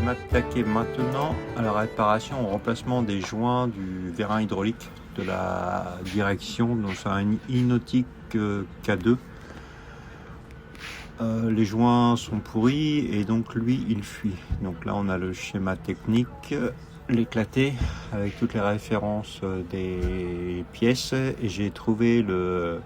m'attaquer maintenant à la réparation au remplacement des joints du vérin hydraulique de la direction, donc c'est un Innotic K2. Les joints sont pourris et donc lui il fuit. Donc là on a le schéma technique, l'éclaté avec toutes les références des pièces et j'ai trouvé le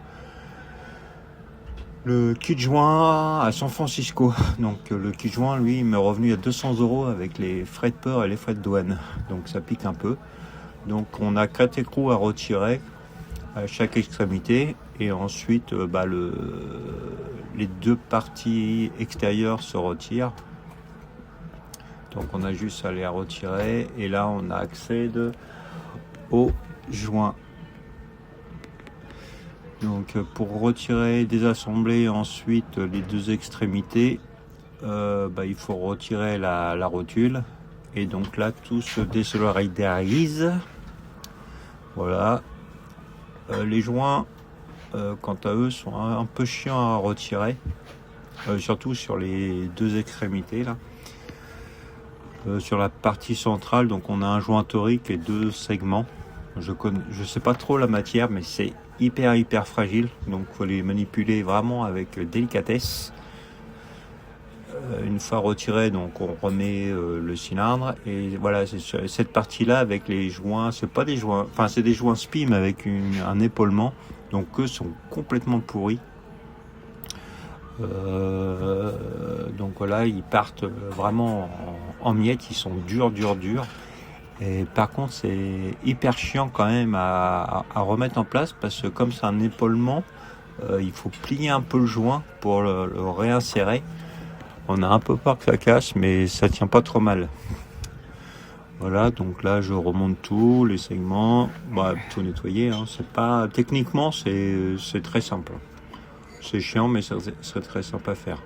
kit joint à San Francisco. Donc le kit joint lui il m'est revenu à 200 € avec les frais de port et les frais de douane. Donc ça pique un peu. Donc on a 4 écrous à retirer à chaque extrémité et ensuite les deux parties extérieures se retirent. Donc on a juste à les retirer et là on a accès au joint. Donc pour retirer, désassembler ensuite les deux extrémités, il faut retirer la rotule et donc là tout se désolidarise. Voilà. Les joints quant à eux sont un peu chiants à retirer, surtout sur les deux extrémités là. Sur la partie centrale, donc on a un joint torique et deux segments. Je sais pas trop la matière, mais c'est hyper fragile, donc faut les manipuler vraiment avec délicatesse. Une fois retiré, donc on remet le cylindre et voilà, c'est cette partie là avec les joints, c'est pas des joints, enfin c'est des joints SPI mais avec un épaulement, donc eux sont complètement pourris. Donc voilà, ils partent vraiment en miettes, ils sont durs. Et par contre, c'est hyper chiant quand même à remettre en place parce que comme c'est un épaulement, il faut plier un peu le joint pour le réinsérer. On a un peu peur que ça casse, mais ça tient pas trop mal. Voilà, donc là je remonte tout, les segments, tout nettoyer. Hein. C'est pas techniquement, c'est très simple. C'est chiant, mais ça serait très simple à faire.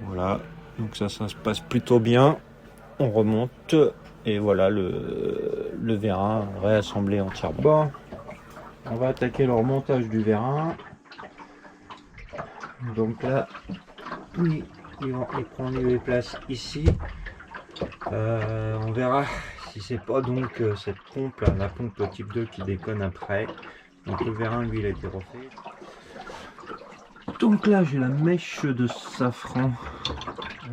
Voilà, donc ça se passe plutôt bien. On remonte et voilà le vérin réassemblé entièrement. Bon, on va attaquer le remontage du vérin. Donc là, il prend les places ici. On verra si c'est pas donc cette pompe là, la pompe type 2 qui déconne après. Donc le vérin lui il a été refait. Donc là j'ai la mèche de safran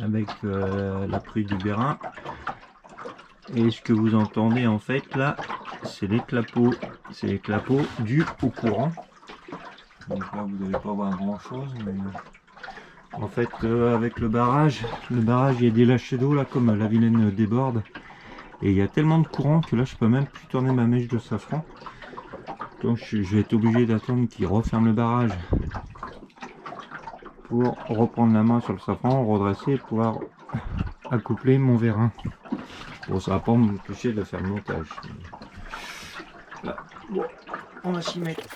avec la prise du vérin. Et ce que vous entendez en fait là, c'est les clapots dus au courant. Donc là vous n'allez pas voir grand chose, mais en fait avec le barrage il y a des lâchers d'eau là comme la vilaine déborde. Et il y a tellement de courant que là je peux même plus tourner ma mèche de safran. Donc je vais être obligé d'attendre qu'il referme le barrage pour reprendre la main sur le safran, redresser et pouvoir accoupler mon vérin. Bon, ça va pas m'empêcher de faire le montage. Là, bon, on va s'y mettre.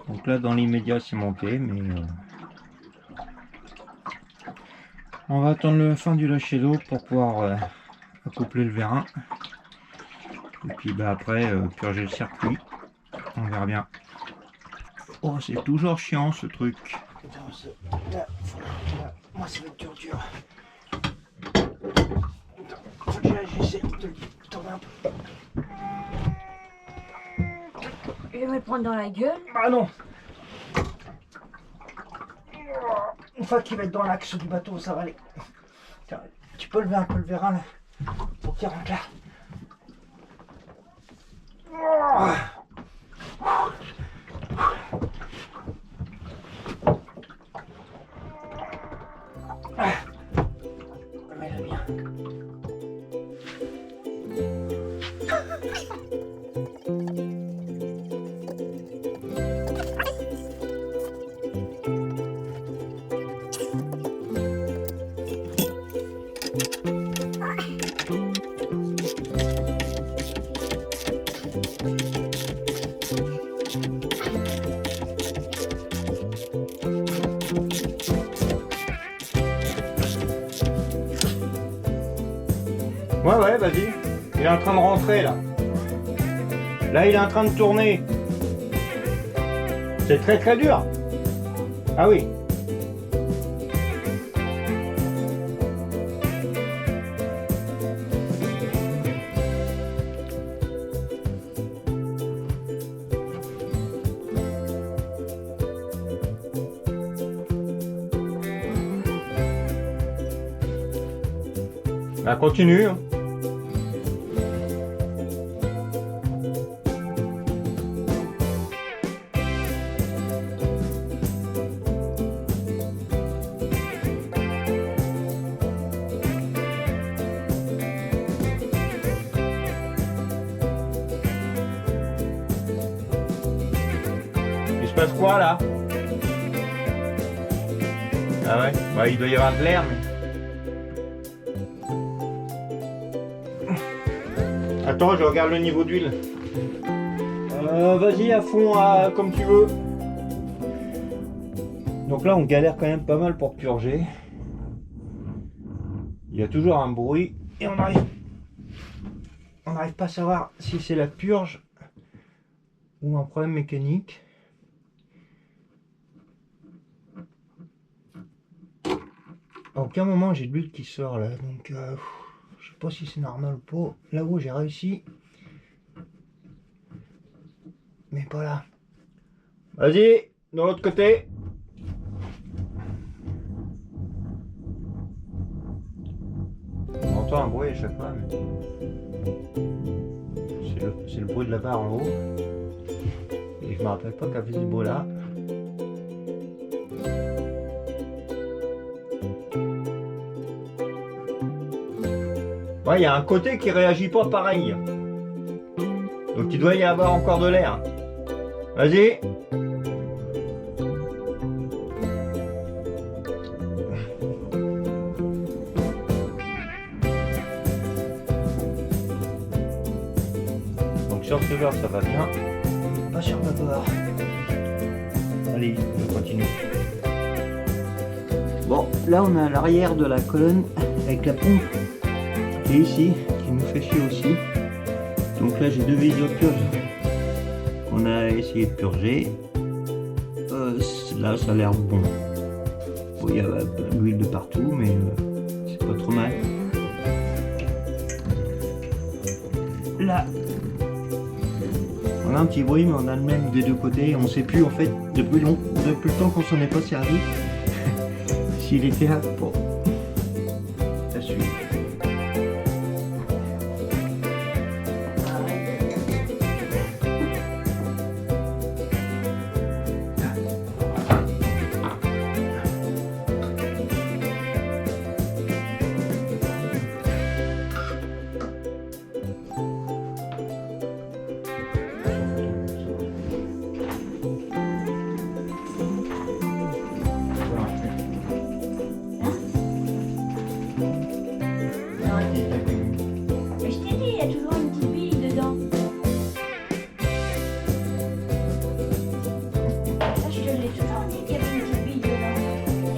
Donc là dans l'immédiat c'est monté, mais on va attendre la fin du lâcher d'eau pour pouvoir accoupler le vérin. Et puis après purger le circuit. On verra bien. Oh c'est toujours chiant ce truc. Là, moi ça va être dur. J'essaie de le tourner un peu. Je vais me le prendre dans la gueule. Ah non. Une fois qu'il va être dans l'axe du bateau, ça va aller. Tiens, tu peux lever un peu le vérin là pour qu'il rentre là. Mets-la bien. Ouais, vas-y. Il est en train de rentrer là. Là, il est en train de tourner. C'est très très dur. Ah oui. Bah, continue. Hein. Il se passe quoi là? Ah ouais, bah, il doit y avoir de l'air. Mais... Attends, je regarde le niveau d'huile. Vas-y à fond, comme tu veux. Donc là, on galère quand même pas mal pour purger. Il y a toujours un bruit et on n'arrive pas à savoir si c'est la purge ou un problème mécanique. À aucun moment j'ai de l'huile qui sort là, donc je sais pas si c'est normal ou pas. Là-haut j'ai réussi, mais pas là. Vas-y, de l'autre côté. On entend un bruit à chaque fois, mais c'est le bruit de la barre en haut. Et je me rappelle pas qu'elle faisait ce bruit là. Ouais, il y a un côté qui réagit pas pareil. Donc il doit y avoir encore de l'air. Vas-y. Donc sur ce verre ça va bien. Pas sur le bord. Allez, je continue. Bon, là on est à l'arrière de la colonne avec la pompe qui est ici, qui nous fait chier aussi. Donc là j'ai deux vis de purge qu'on a essayé de purger. Là ça a l'air bon. Bon, il y a de l'huile de partout, mais c'est pas trop mal. Là, on a un petit bruit, mais on a le même des deux côtés. On sait plus en fait depuis le temps qu'on s'en est pas servi s'il était là pour la suite. Mais je t'ai dit, il y a toujours une petite bille dedans. Ça, je te l'ai toujours dit qu'il y avait une petite bille dedans.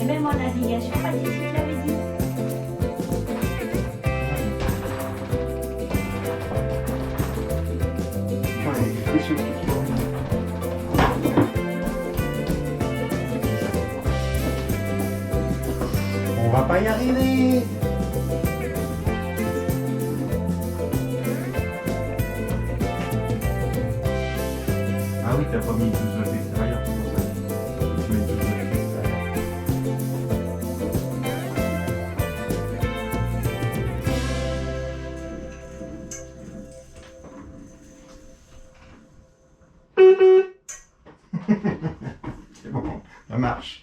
Et même en navigation, pas dit si je l'avais dit. On va pas y arriver. Ah oui, t'as pas mis 12 à l'extérieur, c'est pour ça. Tu mets 12 à l'extérieur. Ça marche.